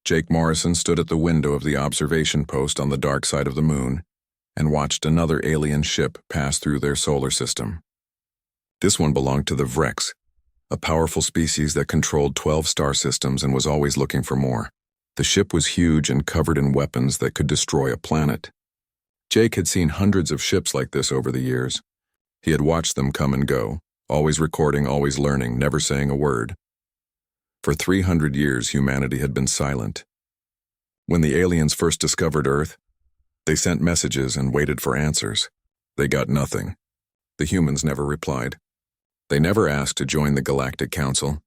Jake Morrison stood at the window of the observation post on the dark side of the moon and watched another alien ship pass through their solar system. This one belonged to the Vrex, a powerful species that controlled 12 star systems and was always looking for more. The ship was huge and covered in weapons that could destroy a planet. Jake had seen hundreds of ships like this over the years. He had watched them come and go, always recording, always learning, never saying a word. For 300 years, humanity had been silent. When the aliens first discovered Earth, they sent messages and waited for answers. They got nothing. The humans never replied. They never asked to join the Galactic Council.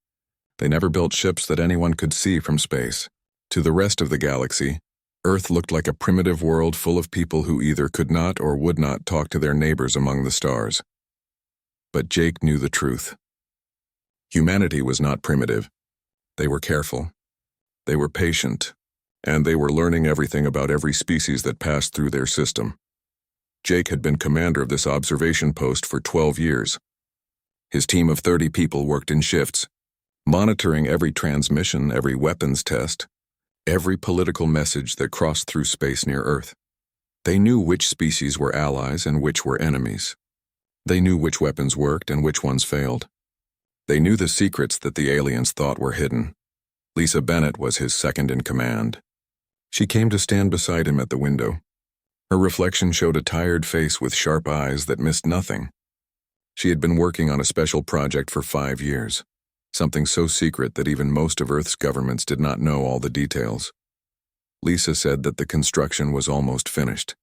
They never built ships that anyone could see from space. To the rest of the galaxy, Earth looked like a primitive world full of people who either could not or would not talk to their neighbors among the stars. But Jake knew the truth. Humanity was not primitive. They were careful. They were patient. And they were learning everything about every species that passed through their system. Jake had been commander of this observation post for 12 years. His team of 30 people worked in shifts, monitoring every transmission, every weapons test, every political message that crossed through space near Earth. They knew which species were allies and which were enemies. They knew which weapons worked and which ones failed. They knew the secrets that the aliens thought were hidden. Lisa Bennett was his second in command. She came to stand beside him at the window. Her reflection showed a tired face with sharp eyes that missed nothing. She had been working on a special project for 5 years, something so secret that even most of Earth's governments did not know all the details. Lisa said that the construction was almost finished.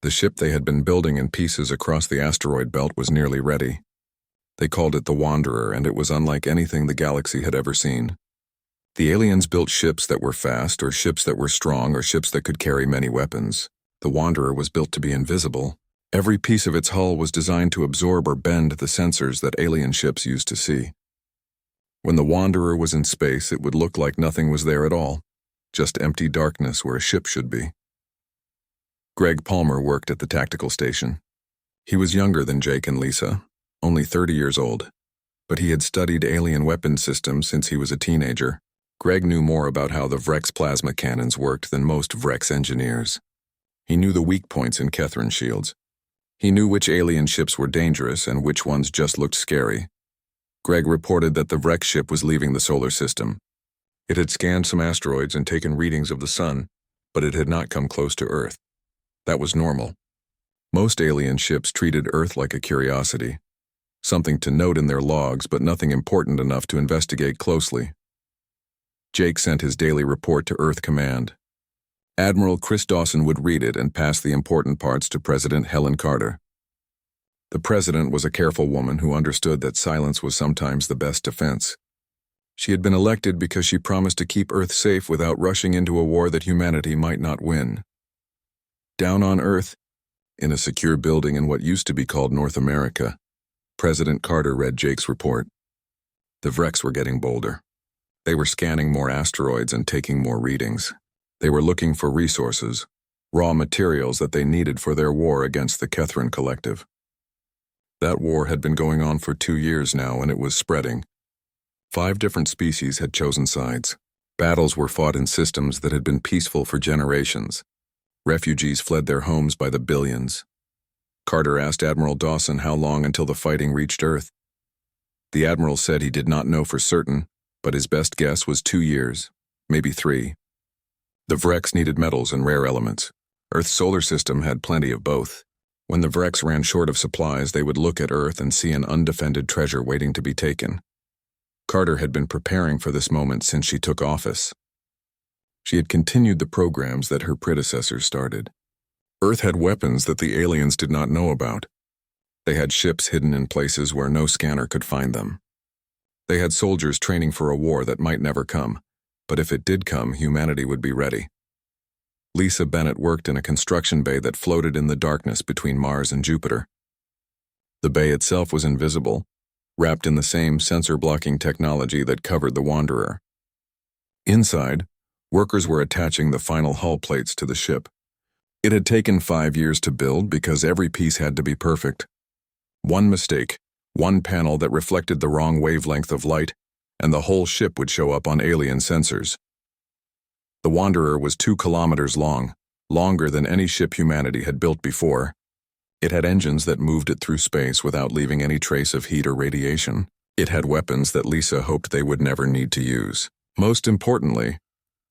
The ship they had been building in pieces across the asteroid belt was nearly ready. They called it the Wanderer, and it was unlike anything the galaxy had ever seen. The aliens built ships that were fast, or ships that were strong, or ships that could carry many weapons. The Wanderer was built to be invisible. Every piece of its hull was designed to absorb or bend the sensors that alien ships used to see. When the Wanderer was in space, it would look like nothing was there at all, just empty darkness where a ship should be. Greg Palmer worked at the tactical station. He was younger than Jake and Lisa, only 30 years old, but he had studied alien weapon systems since he was a teenager. Greg knew more about how the Vrex plasma cannons worked than most Vrex engineers. He knew the weak points in Kethrin shields. He knew which alien ships were dangerous and which ones just looked scary. Greg reported that the Vrex ship was leaving the solar system. It had scanned some asteroids and taken readings of the sun, but it had not come close to Earth. That was normal. Most alien ships treated Earth like a curiosity, something to note in their logs, but nothing important enough to investigate closely. Jake sent his daily report to Earth Command. Admiral Chris Dawson would read it and pass the important parts to President Helen Carter. The president was a careful woman who understood that silence was sometimes the best defense. She had been elected because she promised to keep Earth safe without rushing into a war that humanity might not win. Down on Earth, in a secure building in what used to be called North America, President Carter read Jake's report. The Vrex were getting bolder. They were scanning more asteroids and taking more readings. They were looking for resources, raw materials that they needed for their war against the Kethrin Collective. That war had been going on for 2 years now, and it was spreading. 5 different species had chosen sides. Battles were fought in systems that had been peaceful for generations. Refugees fled their homes by the billions. Carter asked Admiral Dawson how long until the fighting reached Earth. The Admiral said he did not know for certain, but his best guess was 2 years, maybe 3. The Vrex needed metals and rare elements. Earth's solar system had plenty of both. When the Vrex ran short of supplies, they would look at Earth and see an undefended treasure waiting to be taken. Carter had been preparing for this moment since she took office. She had continued the programs that her predecessors started. Earth had weapons that the aliens did not know about. They had ships hidden in places where no scanner could find them. They had soldiers training for a war that might never come, but if it did come, humanity would be ready. Lisa Bennett worked in a construction bay that floated in the darkness between Mars and Jupiter. The bay itself was invisible, wrapped in the same sensor-blocking technology that covered the Wanderer. Inside, workers were attaching the final hull plates to the ship. It had taken 5 years to build because every piece had to be perfect. One mistake, one panel that reflected the wrong wavelength of light, and the whole ship would show up on alien sensors. The Wanderer was 2 kilometers long, longer than any ship humanity had built before. It had engines that moved it through space without leaving any trace of heat or radiation. It had weapons that Lisa hoped they would never need to use. Most importantly,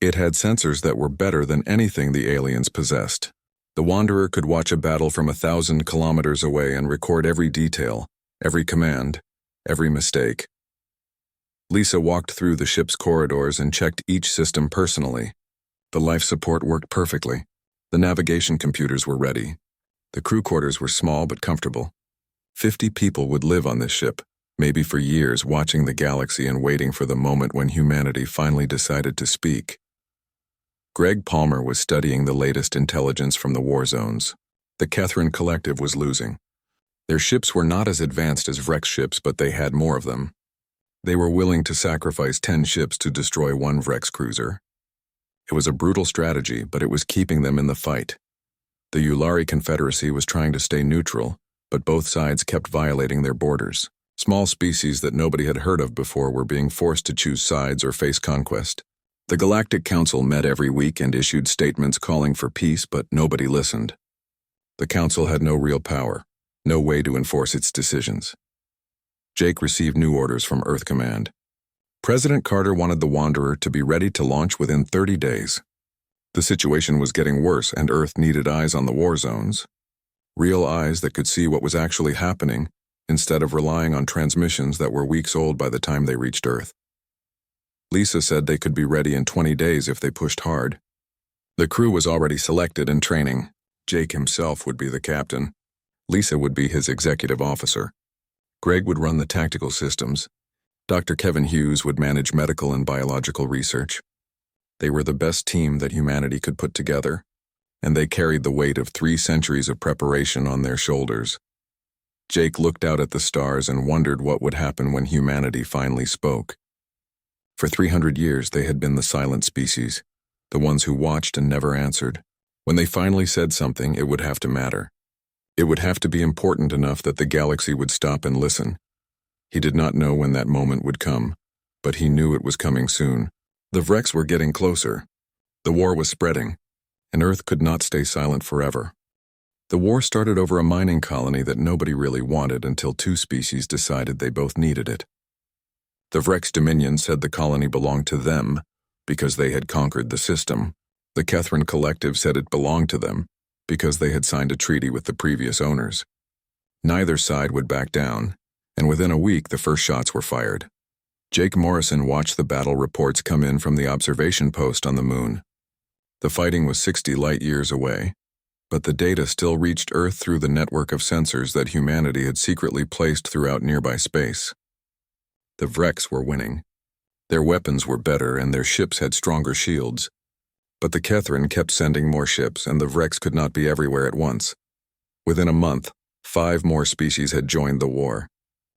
it had sensors that were better than anything the aliens possessed. The Wanderer could watch a battle from 1,000 kilometers away and record every detail, every command, every mistake. Lisa walked through the ship's corridors and checked each system personally. The life support worked perfectly. The navigation computers were ready. The crew quarters were small but comfortable. 50 people would live on this ship, maybe for years, watching the galaxy and waiting for the moment when humanity finally decided to speak. Greg Palmer was studying the latest intelligence from the war zones. The Catherine Collective was losing. Their ships were not as advanced as Vrex ships, but they had more of them. They were willing to sacrifice 10 ships to destroy 1 Vrex cruiser. It was a brutal strategy, but it was keeping them in the fight. The Yulari Confederacy was trying to stay neutral, but both sides kept violating their borders. Small species that nobody had heard of before were being forced to choose sides or face conquest. The Galactic Council met every week and issued statements calling for peace, but nobody listened. The Council had no real power, no way to enforce its decisions. Jake received new orders from Earth Command. President Carter wanted the Wanderer to be ready to launch within 30 days. The situation was getting worse, and Earth needed eyes on the war zones. Real eyes that could see what was actually happening, instead of relying on transmissions that were weeks old by the time they reached Earth. Lisa said they could be ready in 20 days if they pushed hard. The crew was already selected and training. Jake himself would be the captain. Lisa would be his executive officer. Greg would run the tactical systems. Dr. Kevin Hughes would manage medical and biological research. They were the best team that humanity could put together, and they carried the weight of 3 centuries of preparation on their shoulders. Jake looked out at the stars and wondered what would happen when humanity finally spoke. For 300 years, they had been the silent species, the ones who watched and never answered. When they finally said something, it would have to matter. It would have to be important enough that the galaxy would stop and listen. He did not know when that moment would come, but he knew it was coming soon. The Vrex were getting closer. The war was spreading, and Earth could not stay silent forever. The war started over a mining colony that nobody really wanted until 2 species decided they both needed it. The Vrex Dominion said the colony belonged to them because they had conquered the system. The Catherine Collective said it belonged to them because they had signed a treaty with the previous owners. Neither side would back down, and within a week the first shots were fired. Jake Morrison watched the battle reports come in from the observation post on the moon. The fighting was 60 light-years away, but the data still reached Earth through the network of sensors that humanity had secretly placed throughout nearby space. The Vrex were winning. Their weapons were better and their ships had stronger shields. But the Catherine kept sending more ships, and the Vrex could not be everywhere at once. Within a month, 5 more species had joined the war.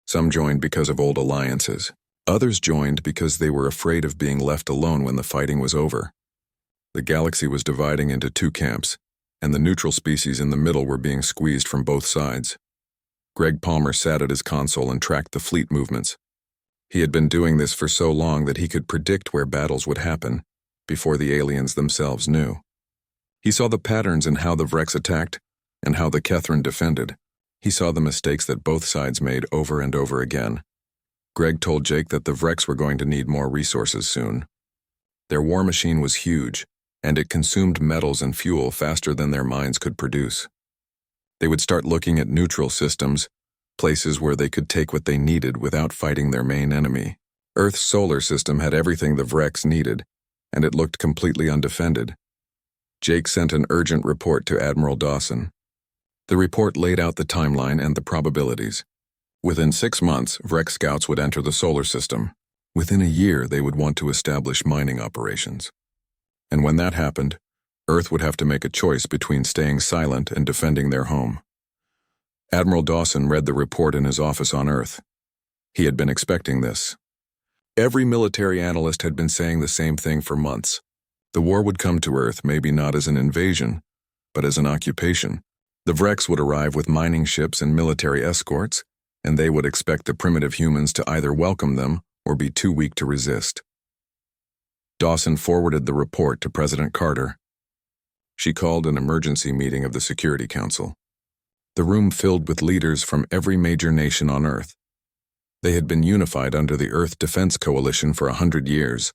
Some joined because of old alliances. Others joined because they were afraid of being left alone when the fighting was over. The galaxy was dividing into 2 camps, and the neutral species in the middle were being squeezed from both sides. Greg Palmer sat at his console and tracked the fleet movements. He had been doing this for so long that he could predict where battles would happen, before the aliens themselves knew. He saw the patterns in how the Vrex attacked and how the Catherine defended. He saw the mistakes that both sides made over and over again. Greg told Jake that the Vrex were going to need more resources soon. Their war machine was huge, and it consumed metals and fuel faster than their minds could produce. They would start looking at neutral systems, places where they could take what they needed without fighting their main enemy. Earth's solar system had everything the Vrex needed, and it looked completely undefended. Jake sent an urgent report to Admiral Dawson. The report laid out the timeline and the probabilities. Within 6 months, Vrex scouts would enter the solar system. Within a year, they would want to establish mining operations. And when that happened, Earth would have to make a choice between staying silent and defending their home. Admiral Dawson read the report in his office on Earth. He had been expecting this. Every military analyst had been saying the same thing for months. The war would come to Earth, maybe not as an invasion, but as an occupation. The Vrex would arrive with mining ships and military escorts, and they would expect the primitive humans to either welcome them or be too weak to resist. Dawson forwarded the report to President Carter. She called an emergency meeting of the Security Council. The room filled with leaders from every major nation on Earth. They had been unified under the Earth Defense Coalition for 100 years,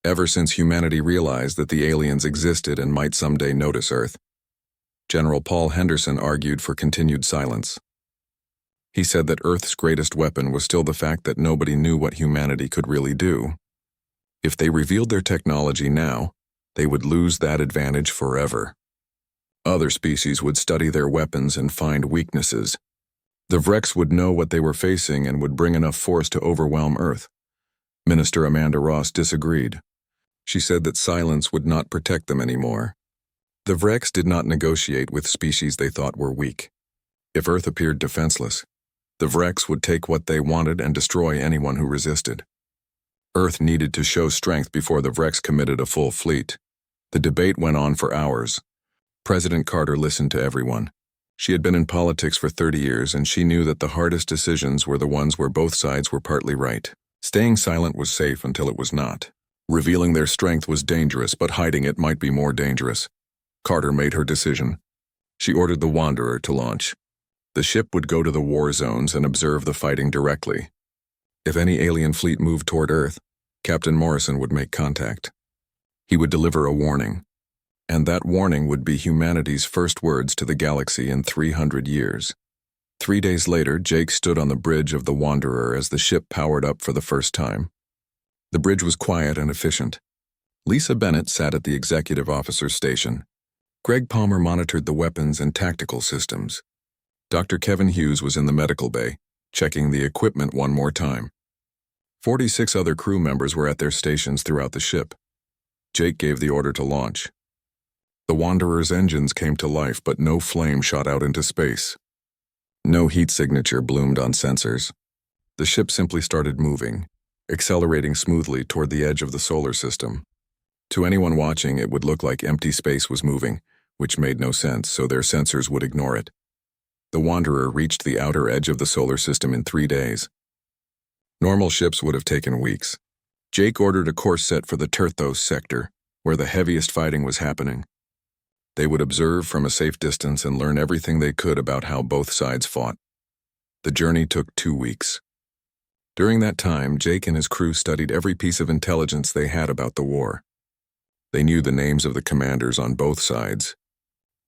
ever since humanity realized that the aliens existed and might someday notice Earth. General Paul Henderson argued for continued silence. He said that Earth's greatest weapon was still the fact that nobody knew what humanity could really do. If they revealed their technology now, they would lose that advantage forever. Other species would study their weapons and find weaknesses. The Vrex would know what they were facing and would bring enough force to overwhelm Earth. Minister Amanda Ross disagreed. She said that silence would not protect them anymore. The Vrex did not negotiate with species they thought were weak. If Earth appeared defenseless, the Vrex would take what they wanted and destroy anyone who resisted. Earth needed to show strength before the Vrex committed a full fleet. The debate went on for hours. President Carter listened to everyone. She had been in politics for 30 years, and she knew that the hardest decisions were the ones where both sides were partly right. Staying silent was safe until it was not. Revealing their strength was dangerous, but hiding it might be more dangerous. Carter made her decision. She ordered the Wanderer to launch. The ship would go to the war zones and observe the fighting directly. If any alien fleet moved toward Earth, Captain Morrison would make contact. He would deliver a warning. And that warning would be humanity's first words to the galaxy in 300 years. 3 days later, Jake stood on the bridge of the Wanderer as the ship powered up for the first time. The bridge was quiet and efficient. Lisa Bennett sat at the executive officer's station. Greg Palmer monitored the weapons and tactical systems. Dr. Kevin Hughes was in the medical bay, checking the equipment one more time. 46 other crew members were at their stations throughout the ship. Jake gave the order to launch. The Wanderer's engines came to life, but no flame shot out into space. No heat signature bloomed on sensors. The ship simply started moving, accelerating smoothly toward the edge of the solar system. To anyone watching, it would look like empty space was moving, which made no sense, so their sensors would ignore it. The Wanderer reached the outer edge of the solar system in 3 days. Normal ships would have taken weeks. Jake ordered a course set for the Terthos sector, where the heaviest fighting was happening. They would observe from a safe distance and learn everything they could about how both sides fought. The journey took 2 weeks. During that time, Jake and his crew studied every piece of intelligence they had about the war. They knew the names of the commanders on both sides.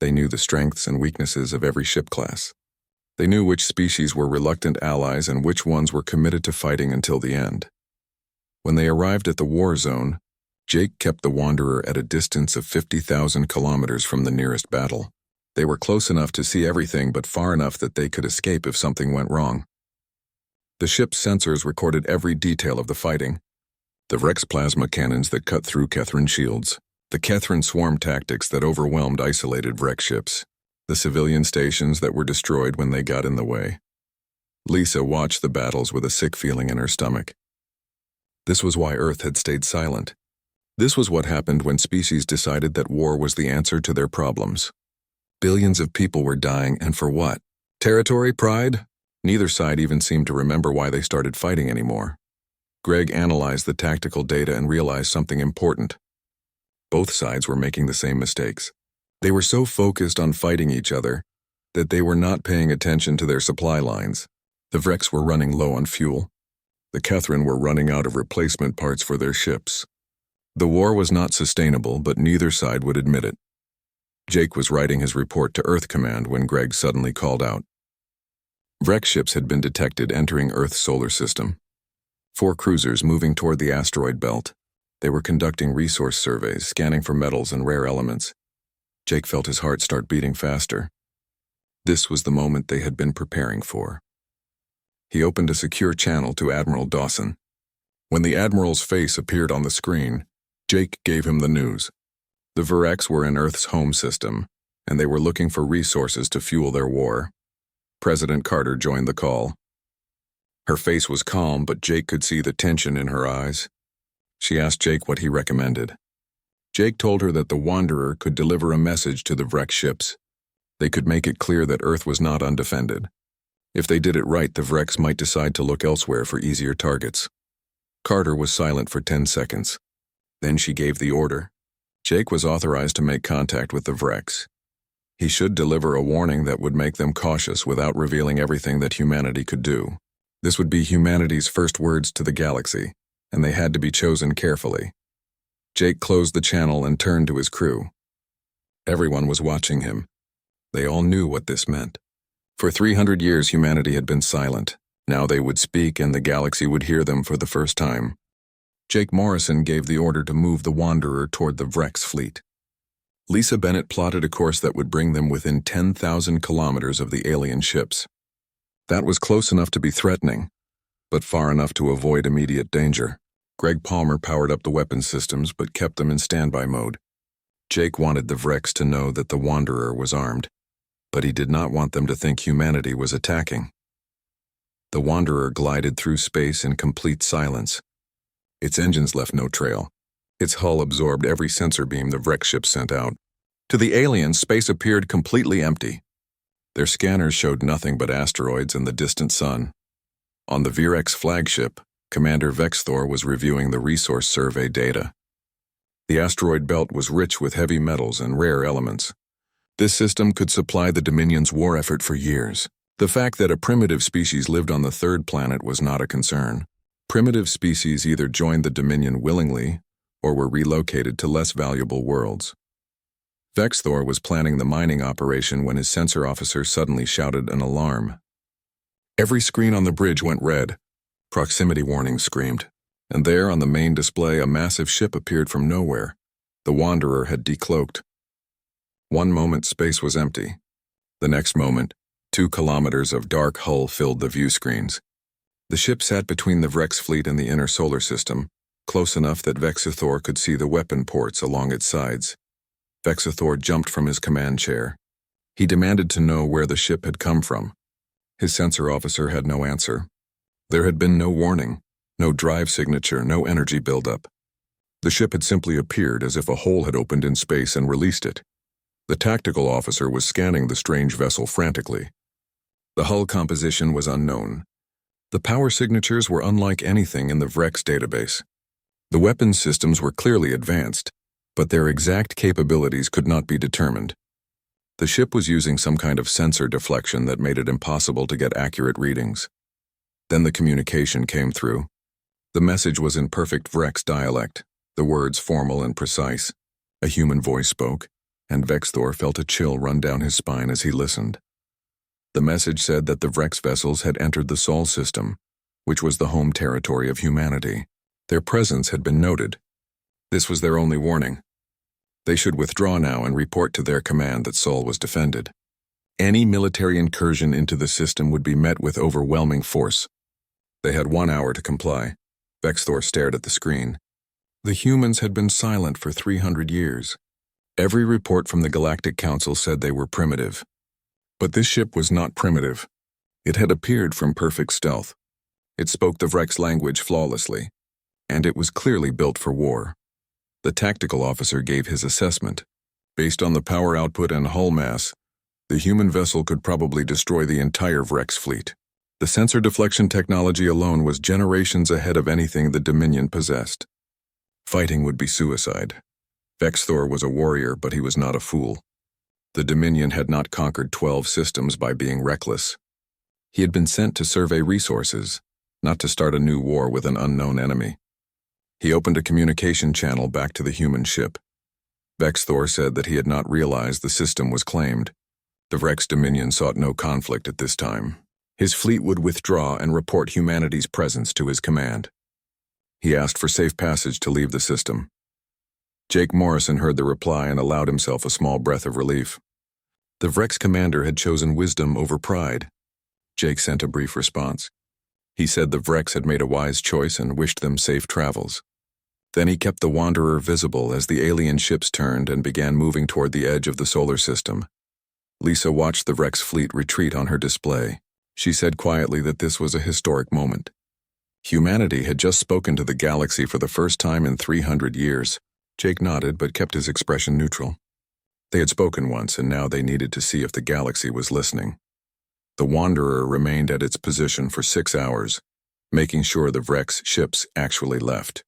They knew the strengths and weaknesses of every ship class. They knew which species were reluctant allies and which ones were committed to fighting until the end. When they arrived at the war zone, Jake kept the Wanderer at a distance of 50,000 kilometers from the nearest battle. They were close enough to see everything, but far enough that they could escape if something went wrong. The ship's sensors recorded every detail of the fighting. The Vrex plasma cannons that cut through Kethran shields. The Kethran swarm tactics that overwhelmed isolated Vrex ships. The civilian stations that were destroyed when they got in the way. Lisa watched the battles with a sick feeling in her stomach. This was why Earth had stayed silent. This was what happened when species decided that war was the answer to their problems. Billions of people were dying, and for what? Territory? Pride? Neither side even seemed to remember why they started fighting anymore. Greg analyzed the tactical data and realized something important. Both sides were making the same mistakes. They were so focused on fighting each other that they were not paying attention to their supply lines. The Vrex were running low on fuel. The Kethran were running out of replacement parts for their ships. The war was not sustainable, but neither side would admit it. Jake was writing his report to Earth Command when Greg suddenly called out. Vrex ships had been detected entering Earth's solar system. 4 cruisers moving toward the asteroid belt. They were conducting resource surveys, scanning for metals and rare elements. Jake felt his heart start beating faster. This was the moment they had been preparing for. He opened a secure channel to Admiral Dawson. When the Admiral's face appeared on the screen, Jake gave him the news. The Vrex were in Earth's home system, and they were looking for resources to fuel their war. President Carter joined the call. Her face was calm, but Jake could see the tension in her eyes. She asked Jake what he recommended. Jake told her that the Wanderer could deliver a message to the Vrex ships. They could make it clear that Earth was not undefended. If they did it right, the Vrex might decide to look elsewhere for easier targets. Carter was silent for 10 seconds. Then she gave the order. Jake was authorized to make contact with the Vrex. He should deliver a warning that would make them cautious without revealing everything that humanity could do. This would be humanity's first words to the galaxy, and they had to be chosen carefully. Jake closed the channel and turned to his crew. Everyone was watching him. They all knew what this meant. For 300 years, humanity had been silent. Now they would speak, and the galaxy would hear them for the first time. Jake Morrison gave the order to move the Wanderer toward the Vrex fleet. Lisa Bennett plotted a course that would bring them within 10,000 kilometers of the alien ships. That was close enough to be threatening, but far enough to avoid immediate danger. Greg Palmer powered up the weapon systems but kept them in standby mode. Jake wanted the Vrex to know that the Wanderer was armed, but he did not want them to think humanity was attacking. The Wanderer glided through space in complete silence. Its engines left no trail. Its hull absorbed every sensor beam the Vrex ship sent out. To the aliens, space appeared completely empty. Their scanners showed nothing but asteroids and the distant sun. On the Virex flagship, Commander Vexthor was reviewing the resource survey data. The asteroid belt was rich with heavy metals and rare elements. This system could supply the Dominion's war effort for years. The fact that a primitive species lived on the third planet was not a concern. Primitive species either joined the Dominion willingly or were relocated to less valuable worlds. Vexthor was planning the mining operation when his sensor officer suddenly shouted an alarm. Every screen on the bridge went red. Proximity warnings screamed, and there on the main display a massive ship appeared from nowhere. The Wanderer had decloaked. One moment space was empty. The next moment, 2 kilometers of dark hull filled the view screens. The ship sat between the Vrex fleet and the inner solar system, close enough that Vexithor could see the weapon ports along its sides. Vexithor jumped from his command chair. He demanded to know where the ship had come from. His sensor officer had no answer. There had been no warning, no drive signature, no energy buildup. The ship had simply appeared as if a hole had opened in space and released it. The tactical officer was scanning the strange vessel frantically. The hull composition was unknown. The power signatures were unlike anything in the Vrex database. The weapons systems were clearly advanced, but their exact capabilities could not be determined. The ship was using some kind of sensor deflection that made it impossible to get accurate readings. Then the communication came through. The message was in perfect Vrex dialect, the words formal and precise. A human voice spoke, and Vexthor felt a chill run down his spine as he listened. The message said that the Vrex vessels had entered the Sol system, which was the home territory of humanity. Their presence had been noted. This was their only warning. They should withdraw now and report to their command that Sol was defended. Any military incursion into the system would be met with overwhelming force. They had 1 hour to comply. Vexthor stared at the screen. The humans had been silent for 300 years. Every report from the Galactic Council said they were primitive. But this ship was not primitive. It had appeared from perfect stealth. It spoke the Vrex language flawlessly, and it was clearly built for war. The tactical officer gave his assessment. Based on the power output and hull mass, the human vessel could probably destroy the entire Vrex fleet. The sensor deflection technology alone was generations ahead of anything the Dominion possessed. Fighting would be suicide. Vexthor was a warrior, but he was not a fool. The Dominion had not conquered 12 systems by being reckless. He had been sent to survey resources, not to start a new war with an unknown enemy. He opened a communication channel back to the human ship. Vexthor said that he had not realized the system was claimed. The Vrex Dominion sought no conflict at this time. His fleet would withdraw and report humanity's presence to his command. He asked for safe passage to leave the system. Jake Morrison heard the reply and allowed himself a small breath of relief. The Vrex commander had chosen wisdom over pride. Jake sent a brief response. He said the Vrex had made a wise choice and wished them safe travels. Then he kept the Wanderer visible as the alien ships turned and began moving toward the edge of the solar system. Lisa watched the Vrex fleet retreat on her display. She said quietly that this was a historic moment. Humanity had just spoken to the galaxy for the first time in 300 years. Jake nodded but kept his expression neutral. They had spoken once, and now they needed to see if the galaxy was listening. The Wanderer remained at its position for 6 hours, making sure the Vrex ships actually left.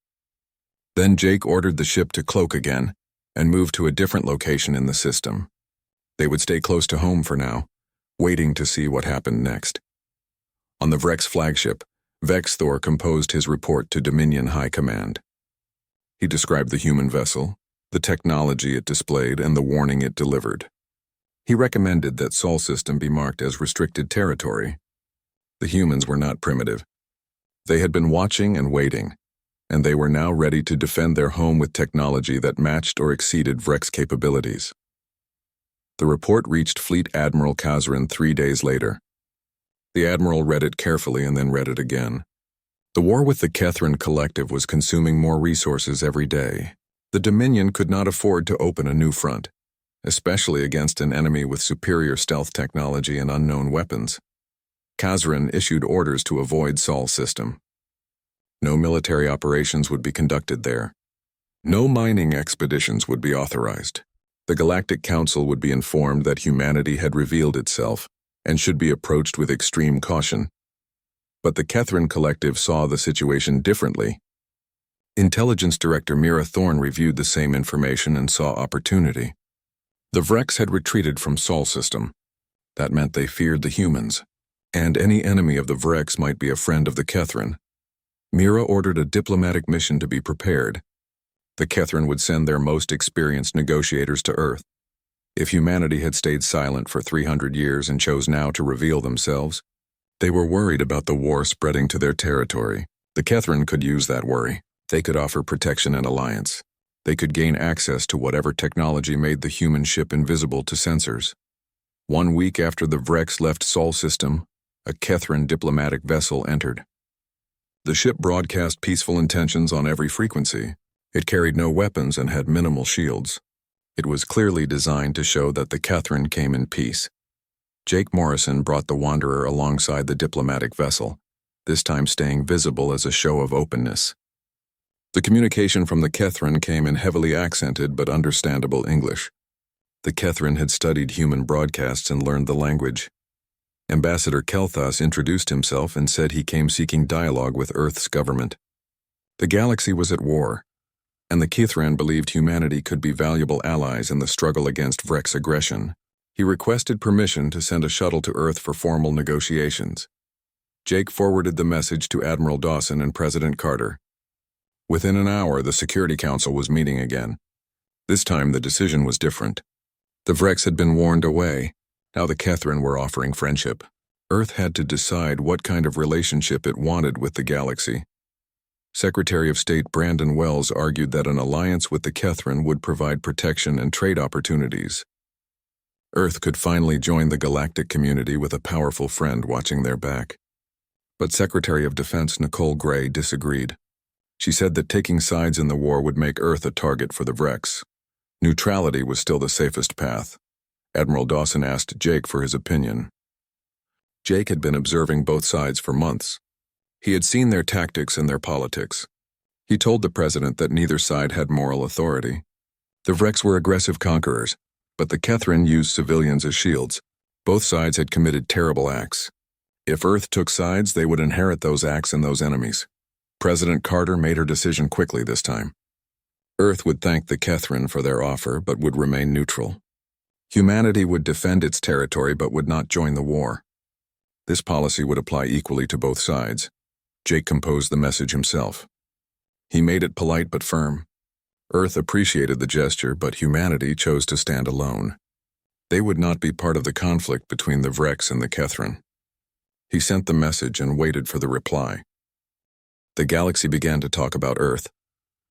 Then Jake ordered the ship to cloak again and move to a different location in the system. They would stay close to home for now, waiting to see what happened next. On the Vrex flagship, Vexthor composed his report to Dominion High Command. He described the human vessel, the technology it displayed, and the warning it delivered. He recommended that Sol System be marked as restricted territory. The humans were not primitive. They had been watching and waiting, and they were now ready to defend their home with technology that matched or exceeded Vrex capabilities. The report reached Fleet Admiral Kazran 3 days later. The Admiral read it carefully and then read it again. The war with the Kethran Collective was consuming more resources every day. The Dominion could not afford to open a new front, especially against an enemy with superior stealth technology and unknown weapons. Kazran issued orders to avoid Sol System. No military operations would be conducted there. No mining expeditions would be authorized. The Galactic Council would be informed that humanity had revealed itself and should be approached with extreme caution. But the Kethran Collective saw the situation differently. Intelligence Director Mira Thorne reviewed the same information and saw opportunity. The Vrex had retreated from Sol System. That meant they feared the humans, and any enemy of the Vrex might be a friend of the Kethran. Mira ordered a diplomatic mission to be prepared. The Kethran would send their most experienced negotiators to Earth. If humanity had stayed silent for 300 years and chose now to reveal themselves, they were worried about the war spreading to their territory. The Kethran could use that worry. They could offer protection and alliance. They could gain access to whatever technology made the human ship invisible to sensors. 1 week after the Vrex left Sol System, a Kethran diplomatic vessel entered. The ship broadcast peaceful intentions on every frequency. It carried no weapons and had minimal shields. It was clearly designed to show that the Kethran came in peace. Jake Morrison brought the Wanderer alongside the diplomatic vessel, this time staying visible as a show of openness. The communication from the Kethran came in heavily accented but understandable English. The Kethran had studied human broadcasts and learned the language. Ambassador Kelthas introduced himself and said he came seeking dialogue with Earth's government. The galaxy was at war, and the Kethran believed humanity could be valuable allies in the struggle against Vrex aggression. He requested permission to send a shuttle to Earth for formal negotiations. Jake forwarded the message to Admiral Dawson and President Carter. Within an hour, the Security Council was meeting again. This time, the decision was different. The Vrex had been warned away. Now the Kethran were offering friendship. Earth had to decide what kind of relationship it wanted with the galaxy. Secretary of State Brandon Wells argued that an alliance with the Kethran would provide protection and trade opportunities. Earth could finally join the galactic community with a powerful friend watching their back. But Secretary of Defense Nicole Gray disagreed. She said that taking sides in the war would make Earth a target for the Vrex. Neutrality was still the safest path. Admiral Dawson asked Jake for his opinion. Jake had been observing both sides for months. He had seen their tactics and their politics. He told the president that neither side had moral authority. The Vrex were aggressive conquerors, but the Kethran used civilians as shields. Both sides had committed terrible acts. If Earth took sides, they would inherit those acts and those enemies. President Carter made her decision quickly this time. Earth would thank the Kethran for their offer, but would remain neutral. Humanity would defend its territory but would not join the war. This policy would apply equally to both sides. Jake composed the message himself. He made it polite but firm. Earth appreciated the gesture, but humanity chose to stand alone. They would not be part of the conflict between the Vrex and the Kethran. He sent the message and waited for the reply. The galaxy began to talk about Earth.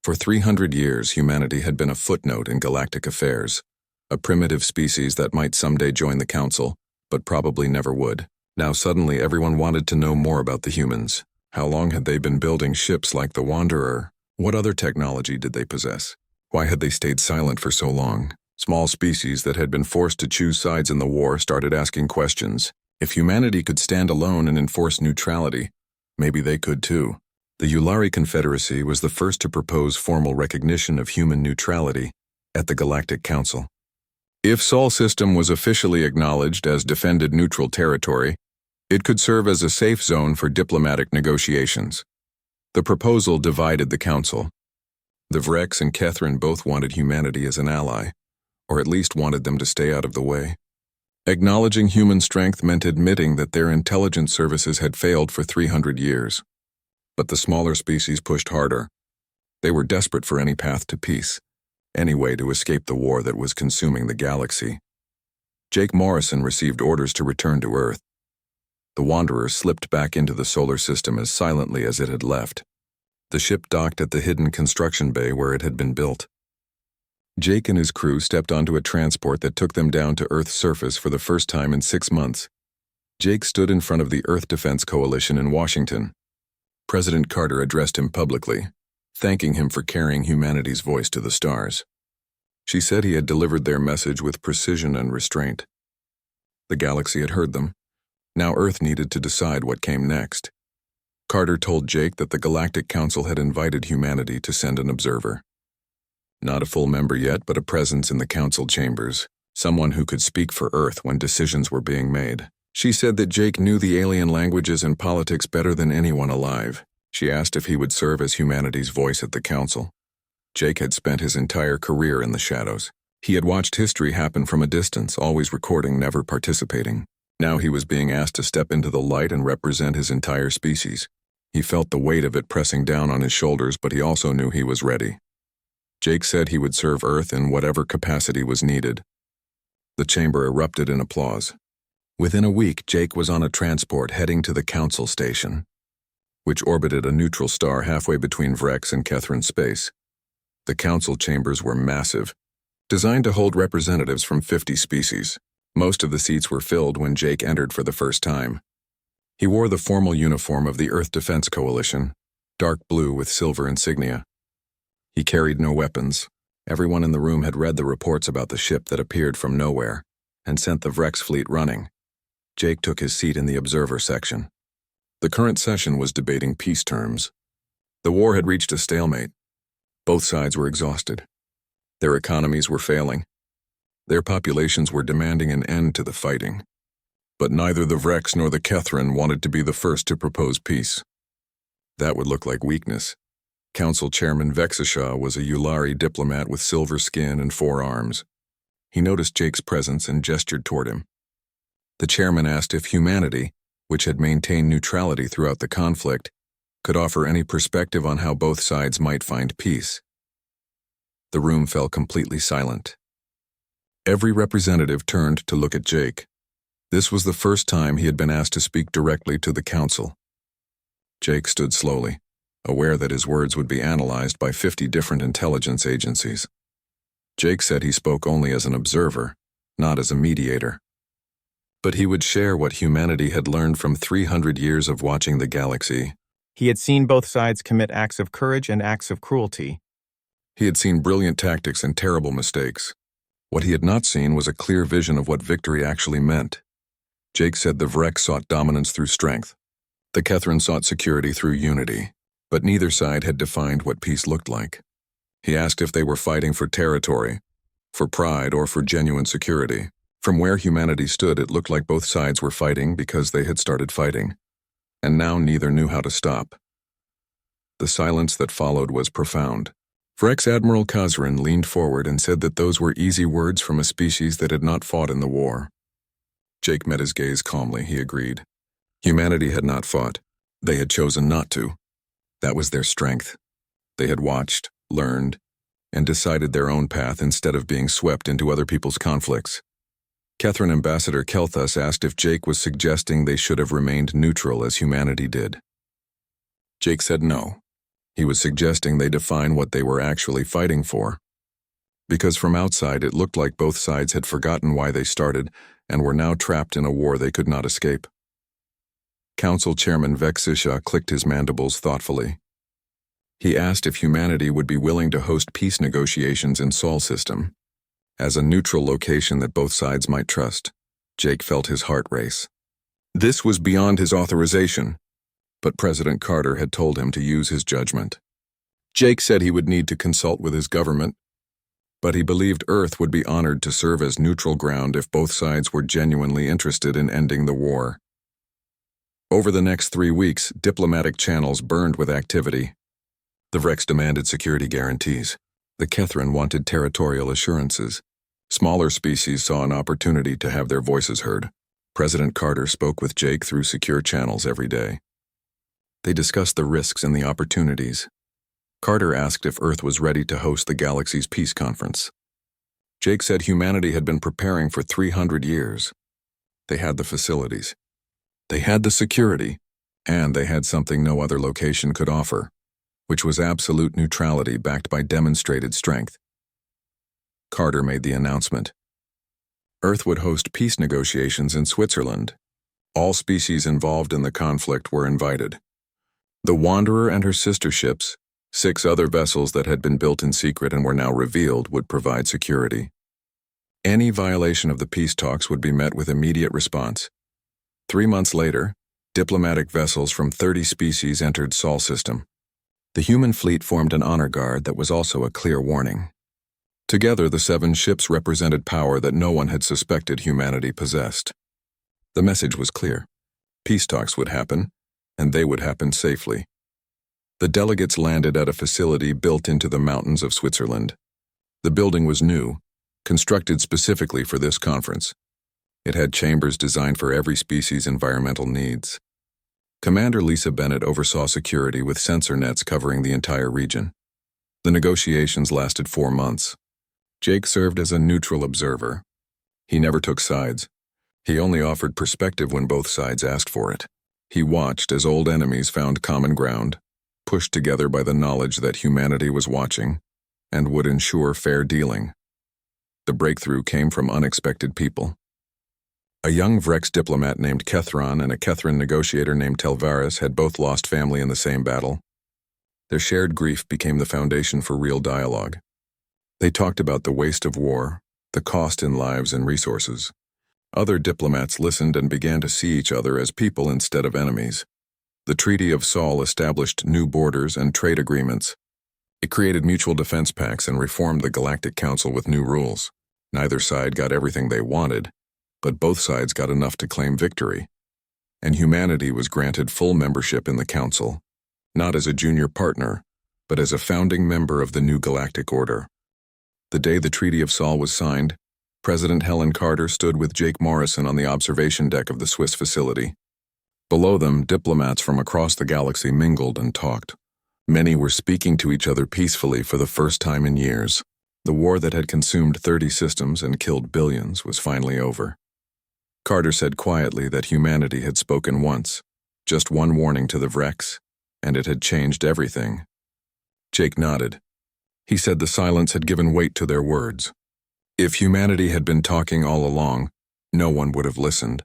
For 300 years, humanity had been a footnote in galactic affairs, a primitive species that might someday join the Council, but probably never would. Now suddenly everyone wanted to know more about the humans. How long had they been building ships like the Wanderer? What other technology did they possess? Why had they stayed silent for so long? Small species that had been forced to choose sides in the war started asking questions. If humanity could stand alone and enforce neutrality, maybe they could too. The Yulari Confederacy was the first to propose formal recognition of human neutrality at the Galactic Council. If Sol System was officially acknowledged as defended neutral territory, it could serve as a safe zone for diplomatic negotiations. The proposal divided the Council. The Vrex and Catherine both wanted humanity as an ally, or at least wanted them to stay out of the way. Acknowledging human strength meant admitting that their intelligence services had failed for 300 years. But the smaller species pushed harder. They were desperate for any path to peace, any way to escape the war that was consuming the galaxy. Jake Morrison received orders to return to Earth. The Wanderer slipped back into the solar system as silently as it had left. The ship docked at the hidden construction bay where it had been built. Jake and his crew stepped onto a transport that took them down to Earth's surface for the first time in 6 months. Jake stood in front of the Earth Defense Coalition in Washington. President Carter addressed him publicly, thanking him for carrying humanity's voice to the stars. She said he had delivered their message with precision and restraint. The galaxy had heard them. Now Earth needed to decide what came next. Carter told Jake that the Galactic Council had invited humanity to send an observer. Not a full member yet, but a presence in the council chambers, someone who could speak for Earth when decisions were being made. She said that Jake knew the alien languages and politics better than anyone alive. She asked if he would serve as humanity's voice at the council. Jake had spent his entire career in the shadows. He had watched history happen from a distance, always recording, never participating. Now he was being asked to step into the light and represent his entire species. He felt the weight of it pressing down on his shoulders, but he also knew he was ready. Jake said he would serve Earth in whatever capacity was needed. The chamber erupted in applause. Within a week, Jake was on a transport heading to the Council Station, which orbited a neutral star halfway between Vrex and Catherine space. The Council chambers were massive, designed to hold representatives from 50 species. Most of the seats were filled when Jake entered for the first time. He wore the formal uniform of the Earth Defense Coalition, dark blue with silver insignia. He carried no weapons. Everyone in the room had read the reports about the ship that appeared from nowhere and sent the Vrex fleet running. Jake took his seat in the observer section. The current session was debating peace terms. The war had reached a stalemate. Both sides were exhausted. Their economies were failing. Their populations were demanding an end to the fighting. But neither the Vrex nor the Catherine wanted to be the first to propose peace. That would look like weakness. Council Chairman Vexishaw was a Yulari diplomat with silver skin and 4 arms. He noticed Jake's presence and gestured toward him. The chairman asked if humanity, which had maintained neutrality throughout the conflict, could offer any perspective on how both sides might find peace. The room fell completely silent. Every representative turned to look at Jake. This was the first time he had been asked to speak directly to the council. Jake stood slowly, aware that his words would be analyzed by 50 different intelligence agencies. Jake said he spoke only as an observer, not as a mediator. But he would share what humanity had learned from 300 years of watching the galaxy. He had seen both sides commit acts of courage and acts of cruelty. He had seen brilliant tactics and terrible mistakes. What he had not seen was a clear vision of what victory actually meant. Jake said the Vrex sought dominance through strength. The Catherine sought security through unity. But neither side had defined what peace looked like. He asked if they were fighting for territory, for pride, or for genuine security. From where humanity stood, it looked like both sides were fighting because they had started fighting, and now neither knew how to stop. The silence that followed was profound. Vrex Admiral Kazran leaned forward and said that those were easy words from a species that had not fought in the war. Jake met his gaze calmly. He agreed. Humanity had not fought. They had chosen not to. That was their strength. They had watched, learned, and decided their own path instead of being swept into other people's conflicts. Catherine Ambassador Kelthus asked if Jake was suggesting they should have remained neutral as humanity did. Jake said no. He was suggesting they define what they were actually fighting for. Because from outside it looked like both sides had forgotten why they started and were now trapped in a war they could not escape. Council Chairman Vexishaw clicked his mandibles thoughtfully. He asked if humanity would be willing to host peace negotiations in Sol System, as a neutral location that both sides might trust. Jake felt his heart race. This was beyond his authorization, but President Carter had told him to use his judgment. Jake said he would need to consult with his government, but he believed Earth would be honored to serve as neutral ground if both sides were genuinely interested in ending the war. Over the next 3 weeks, diplomatic channels burned with activity. The Vrex demanded security guarantees. The Kethran wanted territorial assurances. Smaller species saw an opportunity to have their voices heard. President Carter spoke with Jake through secure channels every day. They discussed the risks and the opportunities. Carter asked if Earth was ready to host the galaxy's peace conference. Jake said humanity had been preparing for 300 years. They had the facilities. They had the security. And they had something no other location could offer, which was absolute neutrality backed by demonstrated strength. Carter made the announcement. Earth would host peace negotiations in Switzerland. All species involved in the conflict were invited. The Wanderer and her sister ships, 6 other vessels that had been built in secret and were now revealed, would provide security. Any violation of the peace talks would be met with immediate response. 3 months later, diplomatic vessels from 30 species entered Sol system. The human fleet formed an honor guard that was also a clear warning. Together, the 7 ships represented power that no one had suspected humanity possessed. The message was clear. Peace talks would happen, and they would happen safely. The delegates landed at a facility built into the mountains of Switzerland. The building was new, constructed specifically for this conference. It had chambers designed for every species' environmental needs. Commander Lisa Bennett oversaw security with sensor nets covering the entire region. The negotiations lasted 4 months. Jake served as a neutral observer. He never took sides. He only offered perspective when both sides asked for it. He watched as old enemies found common ground, pushed together by the knowledge that humanity was watching and would ensure fair dealing. The breakthrough came from unexpected people. A young Vrex diplomat named Kethran and a Kethran negotiator named Telvaris had both lost family in the same battle. Their shared grief became the foundation for real dialogue. They talked about the waste of war, the cost in lives and resources. Other diplomats listened and began to see each other as people instead of enemies. The Treaty of Sol established new borders and trade agreements. It created mutual defense pacts and reformed the Galactic Council with new rules. Neither side got everything they wanted, but both sides got enough to claim victory. And humanity was granted full membership in the Council, not as a junior partner, but as a founding member of the new Galactic Order. The day the Treaty of Sol was signed, President Helen Carter stood with Jake Morrison on the observation deck of the Swiss facility. Below them, diplomats from across the galaxy mingled and talked. Many were speaking to each other peacefully for the first time in years. The war that had consumed 30 systems and killed billions was finally over. Carter said quietly that humanity had spoken once, just one warning to the Vrex, and it had changed everything. Jake nodded. He said the silence had given weight to their words. If humanity had been talking all along, no one would have listened.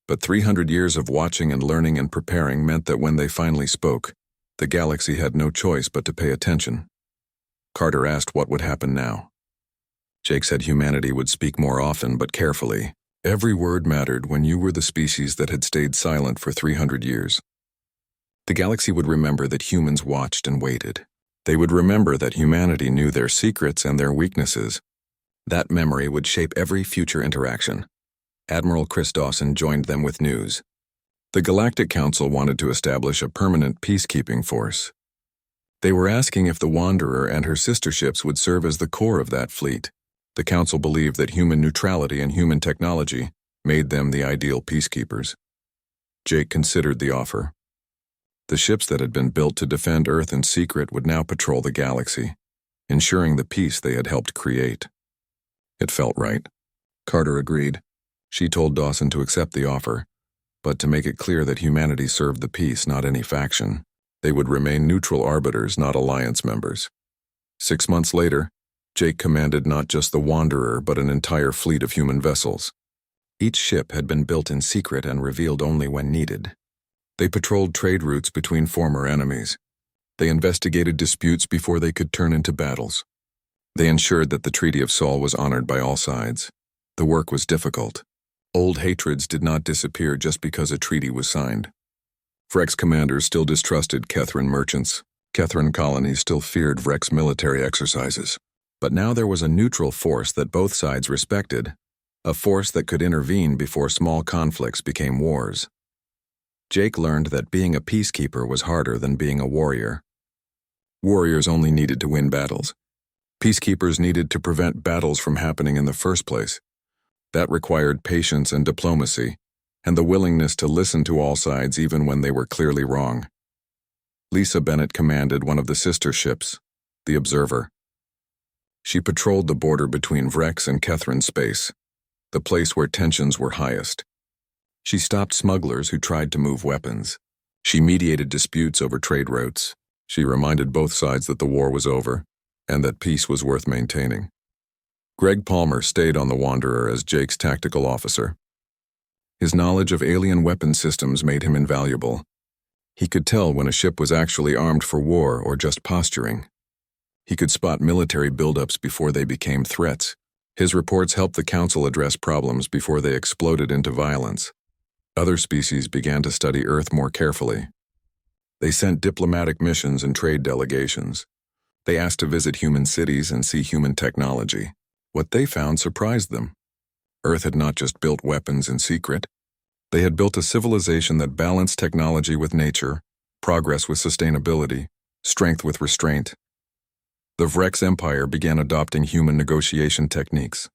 But 300 years of watching and learning and preparing meant that when they finally spoke, the galaxy had no choice but to pay attention. Carter asked what would happen now. Jake said humanity would speak more often but carefully. Every word mattered when you were the species that had stayed silent for 300 years. The galaxy would remember that humans watched and waited. They would remember that humanity knew their secrets and their weaknesses. That memory would shape every future interaction. Admiral Chris Dawson joined them with news. The Galactic Council wanted to establish a permanent peacekeeping force. They were asking if the Wanderer and her sister ships would serve as the core of that fleet. The Council believed that human neutrality and human technology made them the ideal peacekeepers. Jake considered the offer. The ships that had been built to defend Earth in secret would now patrol the galaxy, ensuring the peace they had helped create. It felt right. Carter agreed. She told Dawson to accept the offer, but to make it clear that humanity served the peace, not any faction. They would remain neutral arbiters, not alliance members. 6 months later, Jake commanded not just the Wanderer, but an entire fleet of human vessels. Each ship had been built in secret and revealed only when needed. They patrolled trade routes between former enemies. They investigated disputes before they could turn into battles. They ensured that the Treaty of Sol was honored by all sides. The work was difficult. Old hatreds did not disappear just because a treaty was signed. Vrex commanders still distrusted Kethran merchants. Kethran colonies still feared Vrex military exercises. But now there was a neutral force that both sides respected, a force that could intervene before small conflicts became wars. Jake learned that being a peacekeeper was harder than being a warrior. Warriors only needed to win battles. Peacekeepers needed to prevent battles from happening in the first place. That required patience and diplomacy, and the willingness to listen to all sides even when they were clearly wrong. Lisa Bennett commanded one of the sister ships, the Observer. She patrolled the border between Vrex and Kethrin space, the place where tensions were highest. She stopped smugglers who tried to move weapons. She mediated disputes over trade routes. She reminded both sides that the war was over, and that peace was worth maintaining. Greg Palmer stayed on the Wanderer as Jake's tactical officer. His knowledge of alien weapon systems made him invaluable. He could tell when a ship was actually armed for war or just posturing. He could spot military buildups before they became threats. His reports helped the Council address problems before they exploded into violence. Other species began to study Earth more carefully. They sent diplomatic missions and trade delegations. They asked to visit human cities and see human technology. What they found surprised them. Earth had not just built weapons in secret. They had built a civilization that balanced technology with nature, progress with sustainability, strength with restraint. The Vrex Empire began adopting human negotiation techniques.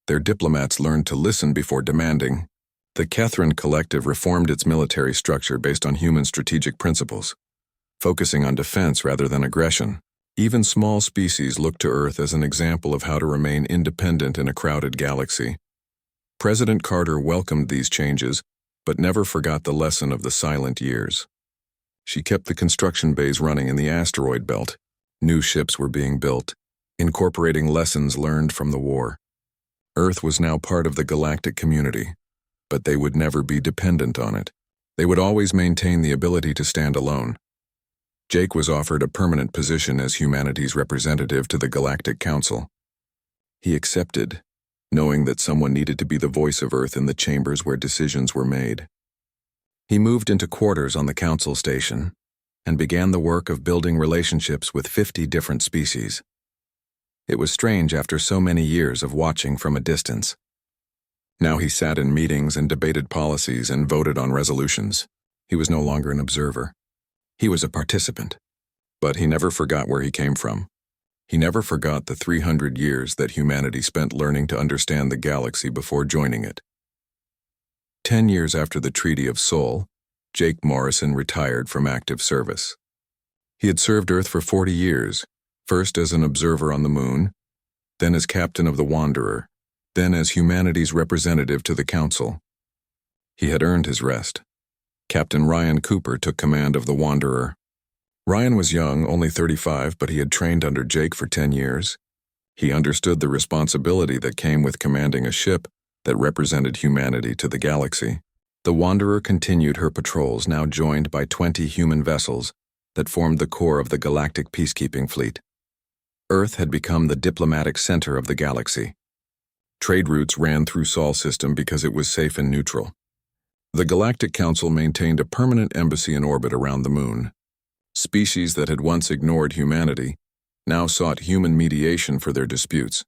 Their diplomats learned to listen before demanding. The Kethrin Collective reformed its military structure based on human strategic principles, focusing on defense rather than aggression. Even small species looked to Earth as an example of how to remain independent in a crowded galaxy. President Carter welcomed these changes, but never forgot the lesson of the silent years. She kept the construction bays running in the asteroid belt. New ships were being built, incorporating lessons learned from the war. Earth was now part of the galactic community, but they would never be dependent on it. They would always maintain the ability to stand alone. Jake was offered a permanent position as humanity's representative to the Galactic Council. He accepted, knowing that someone needed to be the voice of Earth in the chambers where decisions were made. He moved into quarters on the Council station and began the work of building relationships with 50 different species. It was strange after so many years of watching from a distance. Now he sat in meetings and debated policies and voted on resolutions. He was no longer an observer. He was a participant, but he never forgot where he came from. He never forgot the 300 years that humanity spent learning to understand the galaxy before joining it. 10 years after the Treaty of Sol, Jake Morrison retired from active service. He had served Earth for 40 years, first as an observer on the Moon, then as captain of the Wanderer, then as humanity's representative to the Council. He had earned his rest. Captain Ryan Cooper took command of the Wanderer. Ryan was young, only 35, but he had trained under Jake for 10 years. He understood the responsibility that came with commanding a ship that represented humanity to the galaxy. The Wanderer continued her patrols, now joined by 20 human vessels that formed the core of the galactic peacekeeping fleet. Earth had become the diplomatic center of the galaxy. Trade routes ran through Sol system because it was safe and neutral. The Galactic Council maintained a permanent embassy in orbit around the Moon. Species that had once ignored humanity now sought human mediation for their disputes.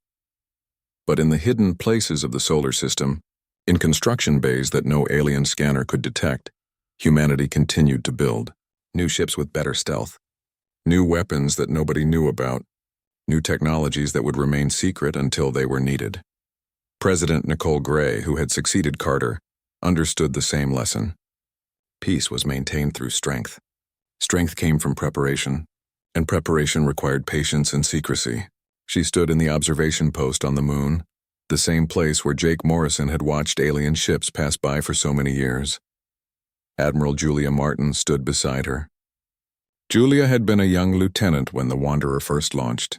But in the hidden places of the solar system, in construction bays that no alien scanner could detect, humanity continued to build. New ships with better stealth, new weapons that nobody knew about, new technologies that would remain secret until they were needed. President Nicole Gray, who had succeeded Carter, understood the same lesson. Peace was maintained through strength. Strength came from preparation, and preparation required patience and secrecy. She stood in the observation post on the Moon, the same place where Jake Morrison had watched alien ships pass by for so many years. Admiral Julia Martin stood beside her. Julia had been a young lieutenant when the Wanderer first launched.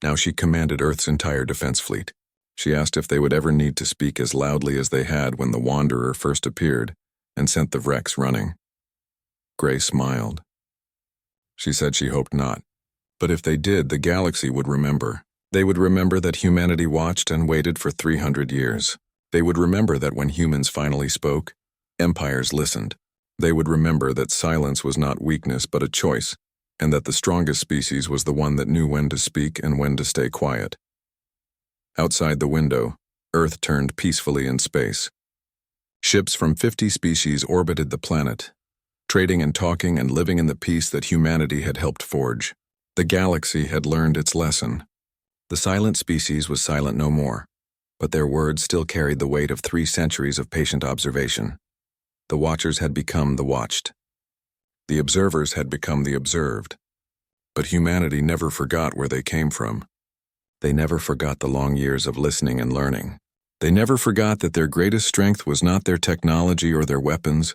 Now she commanded Earth's entire defense fleet. She asked if they would ever need to speak as loudly as they had when the Wanderer first appeared and sent the Vrex running. Gray smiled. She said she hoped not. But if they did, the galaxy would remember. They would remember that humanity watched and waited for 300 years. They would remember that when humans finally spoke, empires listened. They would remember that silence was not weakness but a choice, and that the strongest species was the one that knew when to speak and when to stay quiet. Outside the window, Earth turned peacefully in space. Ships from 50 species orbited the planet, trading and talking and living in the peace that humanity had helped forge. The galaxy had learned its lesson. The silent species was silent no more, but their words still carried the weight of 3 centuries of patient observation. The watchers had become the watched. The observers had become the observed. But humanity never forgot where they came from. They never forgot the long years of listening and learning. They never forgot that their greatest strength was not their technology or their weapons,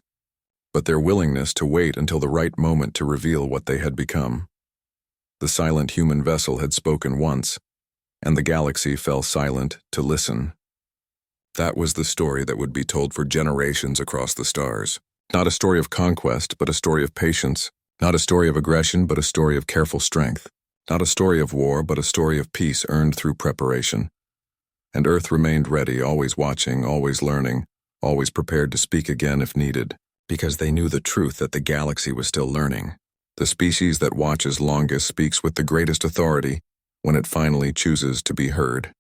but their willingness to wait until the right moment to reveal what they had become. The silent human vessel had spoken once, and the galaxy fell silent to listen. That was the story that would be told for generations across the stars. Not a story of conquest, but a story of patience. Not a story of aggression, but a story of careful strength. Not a story of war, but a story of peace earned through preparation. And Earth remained ready, always watching, always learning, always prepared to speak again if needed, because they knew the truth that the galaxy was still learning. The species that watches longest speaks with the greatest authority when it finally chooses to be heard.